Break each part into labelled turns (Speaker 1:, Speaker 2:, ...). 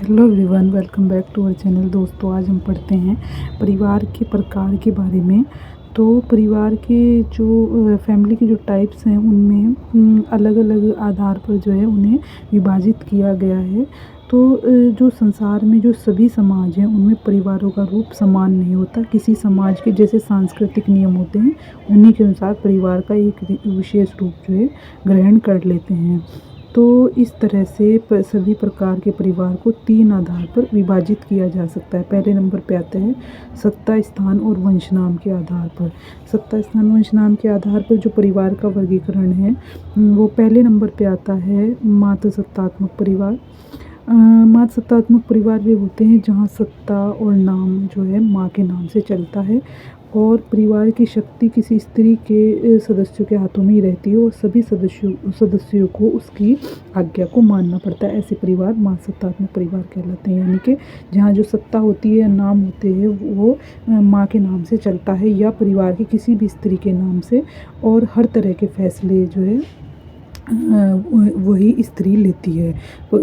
Speaker 1: Hello everyone, welcome back to our channel. दोस्तों, आज हम पढ़ते हैं परिवार के प्रकार के बारे में। तो परिवार के जो फैमिली के जो टाइप्स हैं उनमें अलग अलग आधार पर जो है उन्हें विभाजित किया गया है। तो जो संसार में जो सभी समाज हैं उनमें परिवारों का रूप समान नहीं होता। किसी समाज के जैसे सांस्कृतिक नियम होते हैं उन्हीं के अनुसार परिवार का एक विशेष रूप जो है ग्रहण कर लेते हैं। तो इस तरह से सभी प्रकार के परिवार को 3 आधार पर विभाजित किया जा सकता है। पहले नंबर पे आता है सत्ता, स्थान और वंश नाम के आधार पर। सत्ता, स्थान, वंश नाम के आधार पर जो परिवार का वर्गीकरण है वो पहले नंबर पे आता है मातृसत्तात्मक परिवार। मातृसत्तात्मक परिवार वे होते हैं जहाँ सत्ता और नाम जो है माँ के नाम से चलता है और परिवार की शक्ति किसी स्त्री के सदस्यों के हाथों में ही रहती है और सभी सदस्यों को उसकी आज्ञा को मानना पड़ता है। ऐसे परिवार मातृसत्तात्मक परिवार कहलाते हैं। यानी कि जहाँ जो सत्ता होती है, नाम होते हैं, वो माँ के नाम से चलता है या परिवार की किसी भी स्त्री के नाम से, और हर तरह के फैसले जो है वही स्त्री लेती है।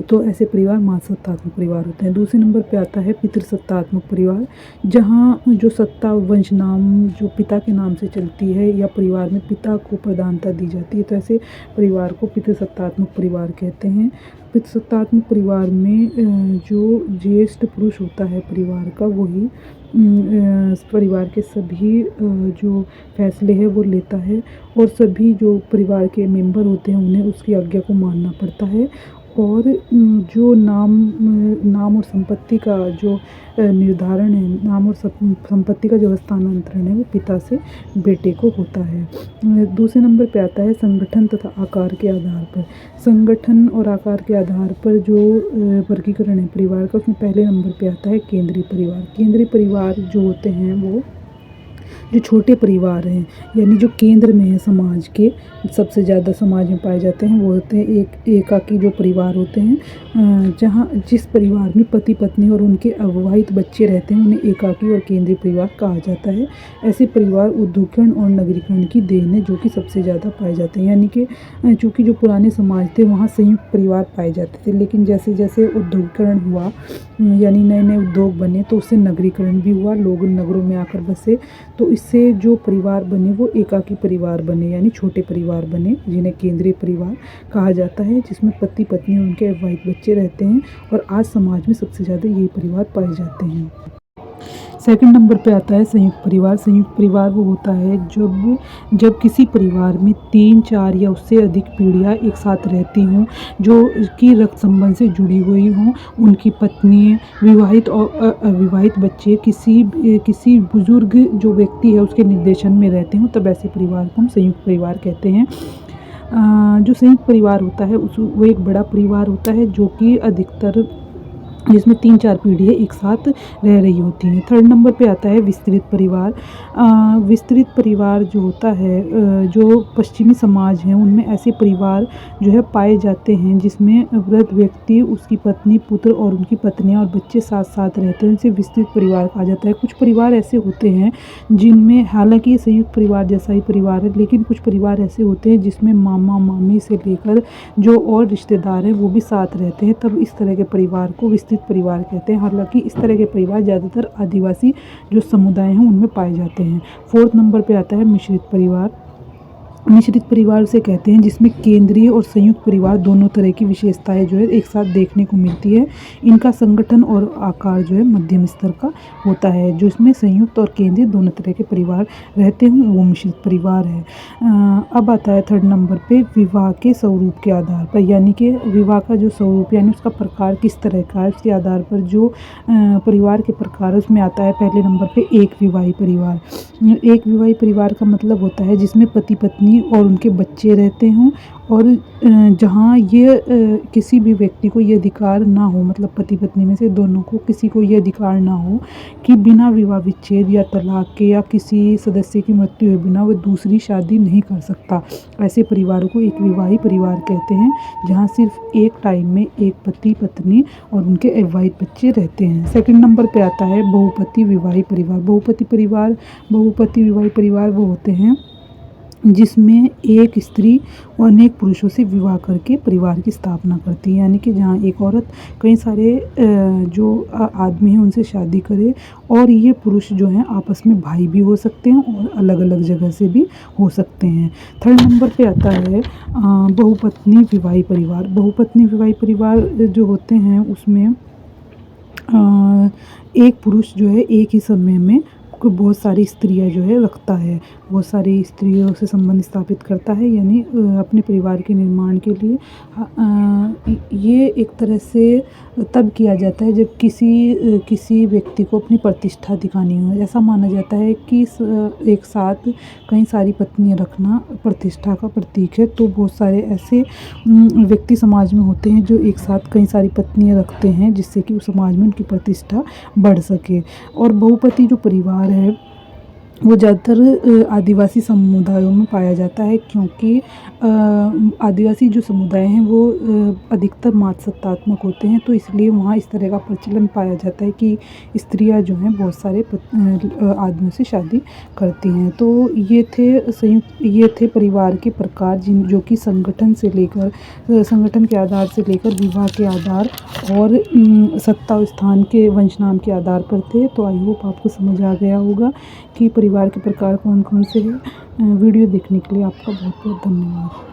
Speaker 1: तो ऐसे परिवार मातृसत्तात्मक परिवार होते हैं। दूसरे नंबर पे आता है पितृसत्तात्मक परिवार, जहाँ जो सत्ता वंश नाम जो पिता के नाम से चलती है या परिवार में पिता को प्रधानता दी जाती है। तो ऐसे परिवार को पितृसत्तात्मक परिवार कहते हैं। पितृसत्तात्मक परिवार में जो ज्येष्ठ पुरुष होता है परिवार का, वही परिवार के सभी जो फैसले हैं वो लेता है और सभी जो परिवार के मेंबर होते हैं उन्हें उसकी आज्ञा को मानना पड़ता है। और जो नाम और संपत्ति का जो निर्धारण है, नाम और संपत्ति का जो हस्तांतरण है वो पिता से बेटे को होता है। दूसरे नंबर पे आता है संगठन तथा आकार के आधार पर। संगठन और आकार के आधार पर जो वर्गीकरण है परिवार का, उसमें पहले नंबर पे आता है केंद्रीय परिवार। केंद्रीय परिवार जो होते हैं वो जो छोटे परिवार हैं, यानी जो केंद्र में है समाज के, सबसे ज़्यादा समाज में पाए जाते हैं, वो होते हैं एकाकी जो परिवार होते हैं। जहाँ जिस परिवार में पति पत्नी और उनके अविवाहित बच्चे रहते हैं उन्हें एकाकी और केंद्रीय परिवार कहा जाता है। ऐसे परिवार उद्योगीकरण और नगरीकरण की देन है जो कि सबसे ज़्यादा पाए जाते हैं। यानी कि चूँकि जो पुराने समाज थे वहाँ संयुक्त परिवार पाए जाते थे, लेकिन जैसे जैसे उद्योगीकरण हुआ, यानी नए नए उद्योग बने, तो उससे नगरीकरण भी हुआ, लोग नगरों में आकर बसे, तो इससे जो परिवार बने वो एकाकी परिवार बने, यानी छोटे परिवार बने, जिन्हें केंद्रीय परिवार कहा जाता है, जिसमें पति पत्नी और उनके अविवाहित बच्चे रहते हैं। और आज समाज में सबसे ज़्यादा यही परिवार पाए जाते हैं। सेकंड नंबर पे आता है संयुक्त परिवार। संयुक्त परिवार वो होता है जब किसी परिवार में 3, 4 या उससे अधिक पीढ़ियाँ एक साथ रहती हों, जो कि रक्त संबंध से जुड़ी हुई हों, उनकी पत्नी, विवाहित और अविवाहित बच्चे किसी बुजुर्ग जो व्यक्ति है उसके निर्देशन में रहते हों, तब ऐसे परिवार को हम संयुक्त परिवार कहते हैं। जो संयुक्त परिवार होता है वो एक बड़ा परिवार होता है जो कि अधिकतर जिसमें 3, 4 पीढ़ियाँ एक साथ रह रही होती हैं। थर्ड नंबर पे आता है विस्तृत परिवार। विस्तृत परिवार जो होता है, जो पश्चिमी समाज हैं उनमें ऐसे परिवार जो है पाए जाते हैं जिसमें वृद्ध व्यक्ति, उसकी पत्नी, पुत्र और उनकी पत्नियां और बच्चे साथ साथ रहते हैं, उनसे विस्तृत परिवार कहा जाता है। कुछ परिवार ऐसे होते हैं जिनमें हालांकि संयुक्त परिवार जैसा ही परिवार है, लेकिन कुछ परिवार ऐसे होते हैं जिसमें मामा मामी से लेकर जो और रिश्तेदार हैं वो भी साथ रहते हैं, तब इस तरह के परिवार को विस्तृत परिवार कहते हैं। हालांकि इस तरह के परिवार ज़्यादातर आदिवासी जो समुदाय हैं उनमें पाए जाते हैं। फोर्थ नंबर पे आता है मिश्रित परिवार। मिश्रित परिवार से कहते हैं जिसमें केंद्रीय और संयुक्त परिवार दोनों तरह की विशेषताएं जो है एक साथ देखने को मिलती है। इनका संगठन और आकार जो है मध्यम स्तर का होता है। जो इसमें संयुक्त और केंद्रीय दोनों तरह के परिवार रहते हैं वो मिश्रित परिवार है। अब आता है थर्ड नंबर पे विवाह के स्वरूप के आधार पर, यानी कि विवाह का जो स्वरूप यानी उसका प्रकार किस तरह का है उसके आधार पर जो परिवार के प्रकार उसमें आता है पहले नंबर पे एक विवाही परिवार। एक विवाही परिवार का मतलब होता है जिसमें पति पत्नी और उनके बच्चे रहते हों और जहाँ ये किसी भी व्यक्ति को ये अधिकार ना हो, मतलब पति पत्नी में से दोनों को किसी को ये अधिकार ना हो कि बिना विवाह विच्छेद या तलाक के या किसी सदस्य की मृत्यु हुए बिना वह दूसरी शादी नहीं कर सकता। ऐसे परिवारों को एक विवाही परिवार कहते हैं जहाँ सिर्फ एक टाइम में एक पति पत्नी और उनके अविवाहित बच्चे रहते हैं। सेकंड नंबर पे आता है बहुपति विवाही परिवार। बहुपति विवाही परिवार वो होते हैं जिसमें एक स्त्री अनेक पुरुषों से विवाह करके परिवार की स्थापना करती है। यानी कि जहाँ एक औरत कई सारे जो आदमी हैं उनसे शादी करे, और ये पुरुष जो हैं आपस में भाई भी हो सकते हैं और अलग अलग जगह से भी हो सकते हैं। थर्ड नंबर पे आता है बहुपत्नी विवाही परिवार। बहुपत्नी विवाही परिवार जो होते हैं उसमें एक पुरुष जो है एक ही समय में बहुत सारी स्त्रियां जो है रखता है, बहुत सारी स्त्रियों से संबंध स्थापित करता है, यानी अपने परिवार के निर्माण के लिए। ये एक तरह से तब किया जाता है जब किसी व्यक्ति को अपनी प्रतिष्ठा दिखानी हो। ऐसा माना जाता है कि एक साथ कई सारी पत्नियां रखना प्रतिष्ठा का प्रतीक है। तो बहुत सारे ऐसे व्यक्ति समाज में होते हैं जो एक साथ कई सारी पत्नियां रखते हैं, जिससे कि उस समाज में उनकी प्रतिष्ठा बढ़ सके। और बहुपति जो परिवार है वो ज़्यादातर आदिवासी समुदायों में पाया जाता है, क्योंकि आदिवासी जो समुदाय हैं वो अधिकतर मातसत्तात्मक होते हैं। तो इसलिए वहाँ इस तरह का प्रचलन पाया जाता है कि स्त्रियां जो हैं बहुत सारे आदमियों से शादी करती हैं। तो ये थे परिवार के प्रकार जो कि संगठन के आधार से लेकर विवाह के आधार और सत्ता और स्थान के वंश नाम के आधार पर थे। तो आई होप आपको समझ आ गया होगा कि परिवार के प्रकार कौन कौन से हैं। वीडियो देखने के लिए आपका बहुत बहुत धन्यवाद।